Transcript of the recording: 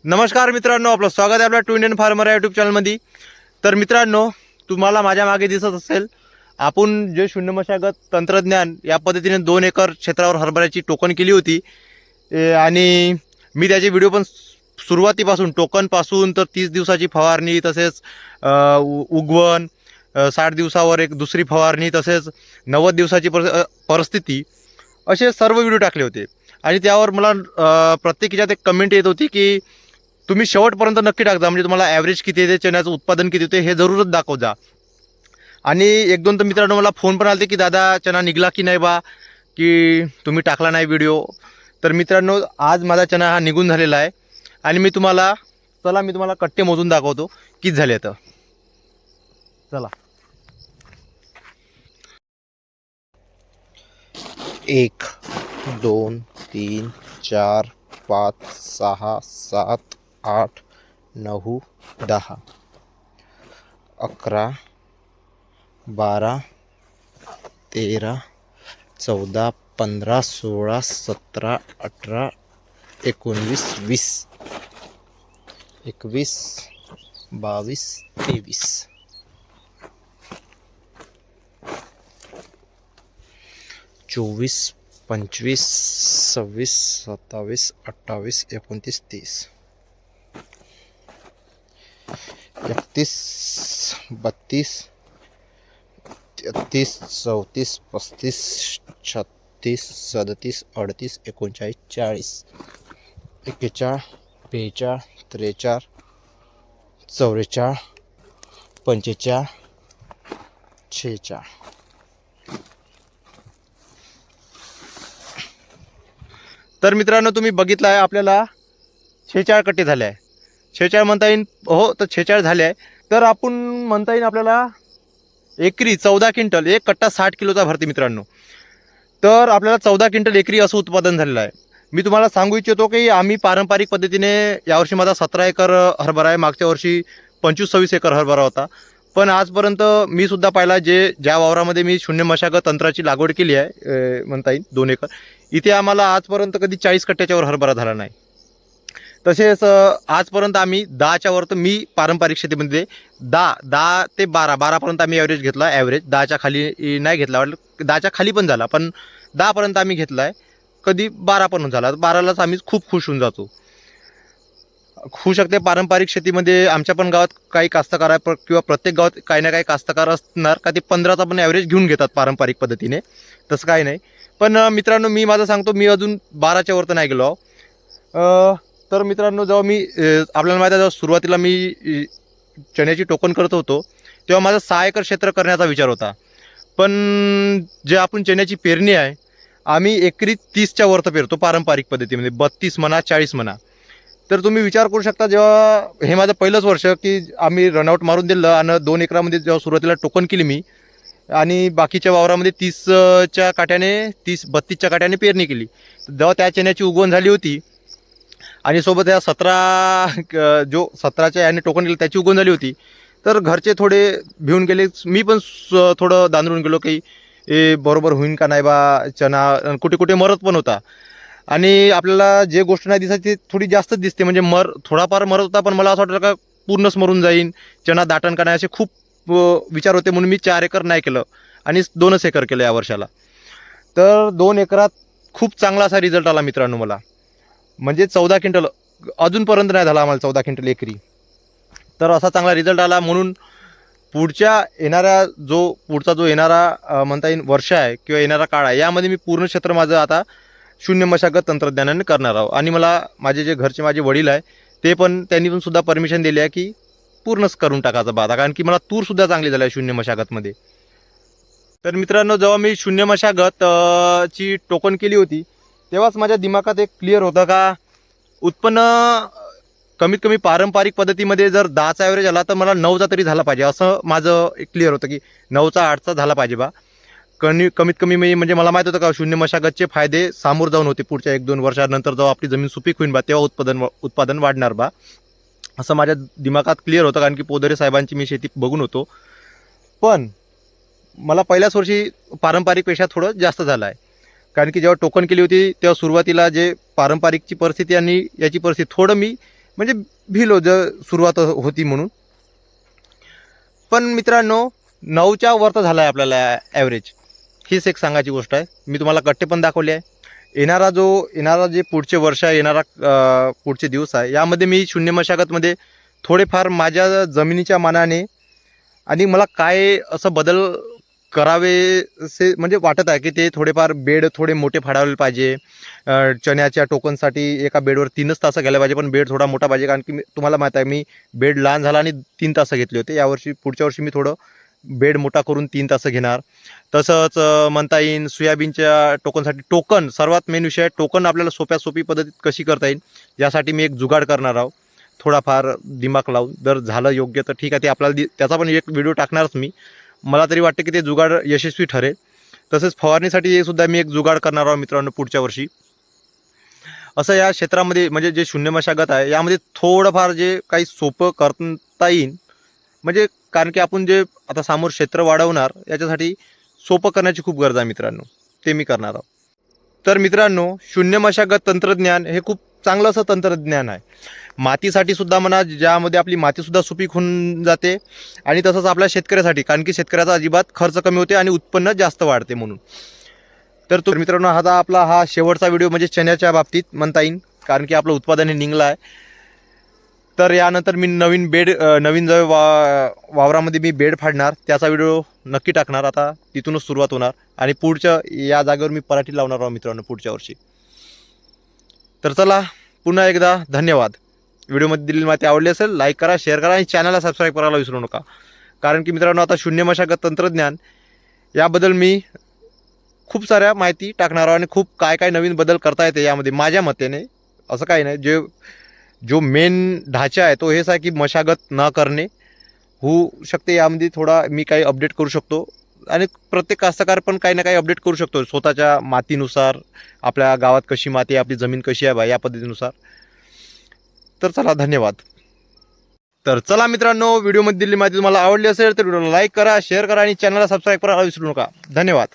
नमस्कार मित्रांनो, आपलं स्वागत आहे आपल्या टू इंडियन फार्मर या यूट्यूब चॅनलमध्ये. तर मित्रांनो, तुम्हाला माझ्या मागे दिसत असेल आपण जे शून्य मशागत तंत्रज्ञान या पद्धतीने 2 एकर क्षेत्रावर हरभऱ्याची टोकन केली होती. आणि मी त्याचे व्हिडिओ पण सुरुवातीपासून टोकनपासून तर 30 दिवसाची फवारणी, तसेच उगवण, 60 दिवसावर एक दुसरी फवारणी, तसेच 90 दिवसाची परिस्थिती, असे सर्व व्हिडिओ टाकले होते. आणि त्यावर मला प्रत्येक ह्याच्यात एक कमेंट येत होती की तुम्ही शेवटपर्यंत नक्की टाकजा, म्हणजे तुम्हाला ॲव्हरेज किती येते, चण्याचं उत्पादन किती होते हे जरूरच दाखव जा. आणि एक दोन तर मित्रांनो मला फोन पण आले की दादा चना निघला की नाही बा, की तुम्ही टाकला नाही व्हिडिओ. तर मित्रांनो, आज माझा चना हा निघून झालेला आहे. आणि मी तुम्हाला कट्टे मोजून दाखवतो किती झाले. तर चला. 1 2 3 4 5 6 7 8 9 10 11 12 13 14 15 16 17 18 19 20 21 22 23 24 25 26 27 28 29 30 31 32 33 34 35 36 37 38 39 40 41 42 43 44 45 46. तर मित्रांनो, तुम्ही बघितलं आहे आपल्याला 46 कट्टे झाले आहे. 46 म्हणता येईल, हो, तर 46 झाले आहे. तर आपण म्हणता येईल आपल्याला एकरी 14 क्विंटल, एक कट्टा 60 किलोचा भरते मित्रांनो. तर आपल्याला 14 क्विंटल एकरी असं उत्पादन झालेलं आहे. मी तुम्हाला सांगू इच्छितो की आम्ही पारंपरिक पद्धतीने, यावर्षी माझा 17 एकर हरभरा आहे, मागच्या वर्षी 25-26 एकर हरभरा होता. पण आजपर्यंत मी सुद्धा पाहिला, ज्या वावरामध्ये मी शून्य मशागत तंत्राची लागवड केली आहे, म्हणता येईल 2 एकर, इथे आम्हाला आजपर्यंत कधी 40 कट्ट्याच्यावर हरभरा झाला नाही. तसेच आजपर्यंत आम्ही 10च्या वर, तर मी पारंपरिक शेतीमध्ये 10 ते 12पर्यंत आम्ही ॲव्हरेज घेतला. ॲव्हरेज 10च्या खाली नाही घेतला, वाटलं 10च्या खाली पण झाला, पण 10पर्यंत आम्ही घेतला आहे. कधी 12 पण झाला, 12लाच आम्ही खूप खुश होऊन जातो. होऊ शकते पारंपरिक शेतीमध्ये आमच्या पण गावात काही कास्तकार आहे, किंवा प्रत्येक गावात काही ना काही कास्तकार असणार का ते 15चा पण ॲव्हरेज घेऊन घेतात पारंपरिक पद्धतीने. तसं काही नाही. पण मित्रांनो, मी माझं सांगतो, मी अजून 12च्या वर तर नाही गेलो. तर मित्रांनो, जेव्हा मी आपल्याला माहिती आहे, जेव्हा सुरुवातीला मी चण्याची टोकन करत होतो, तेव्हा माझा 6 एकर क्षेत्र करण्याचा विचार होता. पण जे आपण चण्याची पेरणी आहे, आम्ही एकरी 30च्या वर तर पेरतो पारंपरिक पद्धतीमध्ये, 32 म्हणा, 40 म्हणा. तर तुम्ही विचार करू शकता, जेव्हा हे माझं पहिलंच वर्ष की आम्ही रनआउट मारून दिलं, आणि 2 एकरामध्ये जेव्हा सुरुवातीला टोकन केली मी, आणि बाकीच्या वावरामध्ये 30च्या काट्याने, 32च्या काट्याने पेरणी केली. जेव्हा त्या चण्याची उगवण झाली होती, आणि सोबत या 17च्या याने टोकन केलं त्याची उगवण झाली होती, तर घरचे थोडे भिवून गेले. मी पण थोडं दांदरून गेलो की बरोबर होईन का नाही बा, चना कुठे कुठे मरत पण होता. आणि आपल्याला जे गोष्ट नाही दिसायची ती थोडी जास्तच दिसते, म्हणजे थोडाफार मरत होता, पण मला असं वाटलं का पूर्णच मरून जाईन, चना दाटण का नाही, असे खूप विचार होते. म्हणून मी 4 एकर नाही केलं आणि 2च एकर केलं या वर्षाला. तर 2 एकरात खूप चांगला असा रिझल्ट आला मित्रांनो मला. म्हणजे 14 क्विंटल अजूनपर्यंत नाही झाला आम्हाला, 14 क्विंटल एकरी. तर असा चांगला रिझल्ट आला. म्हणून पुढचा जो येणारा म्हणता येईल वर्ष आहे, किंवा येणारा काळ आहे, यामध्ये मी पूर्ण क्षेत्र माझं आता शून्य मशागत तंत्रज्ञानाने करणार आहोत. आणि मला माझे जे घरचे माझे वडील आहे, त्यांनी पण सुद्धा परमिशन दिली आहे की पूर्णच करून टाकायचं बाधा, कारण की मला तूरसुद्धा चांगली झाली आहे शून्य मशागतमध्ये. तर मित्रांनो, जेव्हा मी शून्य मशागत ची टोकन केली होती, तेव्हाच माझ्या दिमागात एक क्लिअर होतं का उत्पन्न कमीत कमी पारंपरिक पद्धतीमध्ये जर 10चा ॲव्हरेज आला, तर मला 9चा तरी झाला पाहिजे, असं माझं एक क्लिअर होतं की 9चा 8चा झाला पाहिजे बा. कमीत कमी म्हणजे मला माहीत होतं का शून्य मशागतचे फायदे सामोर जाऊन होते. पुढच्या 1-2 वर्षानंतर जेव्हा आपली जमीन सुपीक होईल बा, तेव्हा उत्पादन वाढणार बा, असं माझ्या दिमागात क्लिअर होतं. कारण की पोदरे साहेबांची मी शेती बघून होतो. पण मला पहिल्याच वर्षी पारंपरिकपेक्षा थोडं जास्त झालं आहे. कारण की जेव्हा टोकन केली होती, तेव्हा सुरुवातीला जे पारंपरिकची परिस्थिती आणि याची परिस्थिती थोडं मी म्हणजे भिलो सुरुवात होती म्हणून. पण मित्रांनो 9च्या वर तर झाला आहे आपल्याला ॲव्हरेज. हीच एक सांगायची गोष्ट आहे. मी तुम्हाला कट्टे पण दाखवले आहे. येणारा जे पुढचे वर्ष आहे, पुढचे दिवस आहे, यामध्ये मी शून्य मशागतमध्ये थोडेफार माझ्या जमिनीच्या मानाने आणि मला काय असं बदल करावेसे म्हणजे वाटत आहे की ते थोडेफार बेड थोडे मोठे फाडावले पाहिजे. चण्याच्या टोकनसाठी एका बेडवर 3च तासं घ्यायला पाहिजे, पण बेड थोडा मोठा पाहिजे. कारण की तुम्हाला माहीत आहे मी बेड लहान झाला आणि 3 तासं घेतले होते. पुढच्या वर्षी मी थोडं बेड मोठा करून 3 तासं घेणार. तसंच म्हणता येईल सोयाबीनच्या टोकन सर्वात मेन विषय आहे. टोकन आपल्याला सोपी पद्धतीत कशी करता येईल यासाठी मी एक जुगाड करणार आहोत. थोडाफार दिमाग लावून जर झालं योग्य तर ठीक आहे, ते आपल्याला त्याचा पण एक व्हिडिओ टाकणारच मी. मला तरी वाटतं की ते जुगाड यशस्वी ठरेल. तसेच फवारणीसाठी हे सुद्धा मी एक जुगाड करणार आहोत मित्रांनो पुढच्या वर्षी. असं या क्षेत्रामध्ये म्हणजे जे शून्य मशागत आहे यामध्ये थोडंफार जे काही सोपं करता येईल, म्हणजे कारण की आपण जे आता समोर क्षेत्र वाढवणार याच्यासाठी सोपं करण्याची खूप गरज आहे मित्रांनो, ते मी करणार आहोत. तर मित्रांनो शून्य मशागत तंत्रज्ञान हे खूप चांगलं असं तंत्रज्ञान आहे. मातीसाठी सुद्धा म्हणा, ज्यामध्ये आपली मातीसुद्धा सुपीक होऊन जाते आणि तसंच आपल्या शेतकऱ्यासाठी, कारण की शेतकऱ्याचा अजिबात खर्च कमी होते आणि उत्पन्न जास्त वाढते म्हणून. तर मित्रांनो आता आपला हा शेवटचा व्हिडिओ म्हणजे चण्याच्या बाबतीत म्हणता येईल, कारण की आपलं उत्पादन हे निघलं आहे. तर यानंतर मी नवीन जो वावरामध्ये मी बेड फाडणार त्याचा व्हिडिओ नक्की टाकणार. आता तिथूनच सुरुवात होणार आणि पुढच्या या जागेवर मी पराठी लावणार आहोत मित्रांनो पुढच्या वर्षी. तर चला पुन्हा एकदा धन्यवाद. व्हिडिओमध्ये दिलेली माहिती आवडली असेल लाईक करा, शेअर करा आणि चॅनलला सबस्क्राईब करायला विसरू नका. कारण की मित्रांनो आता शून्य मशागत तंत्रज्ञान याबद्दल मी खूप साऱ्या माहिती टाकणार आहोत आणि खूप काय नवीन बदल करता येते यामध्ये माझ्या मतेने. असं काही नाही, जो मेन ढाचा आहे तो हेच आहे की मशागत न करणे. होऊ शकते यामध्ये थोडा मी काही अपडेट करू शकतो आणि प्रत्येक कास्तकार पण काही ना काही अपडेट करू शकतो स्वतःच्या मातीनुसार. आपल्या गावात कशी माती आहे, आपली जमीन कशी आहे बा, या पद्धतीनुसार. तर चला धन्यवाद. तर चला मित्रांनो व्हिडिओमध्ये दिलेली माहिती तुम्हाला आवडली असेल तर व्हिडिओला लाईक करा, शेअर करा आणि चॅनलला सबस्क्राईब करायला विसरू नका. धन्यवाद.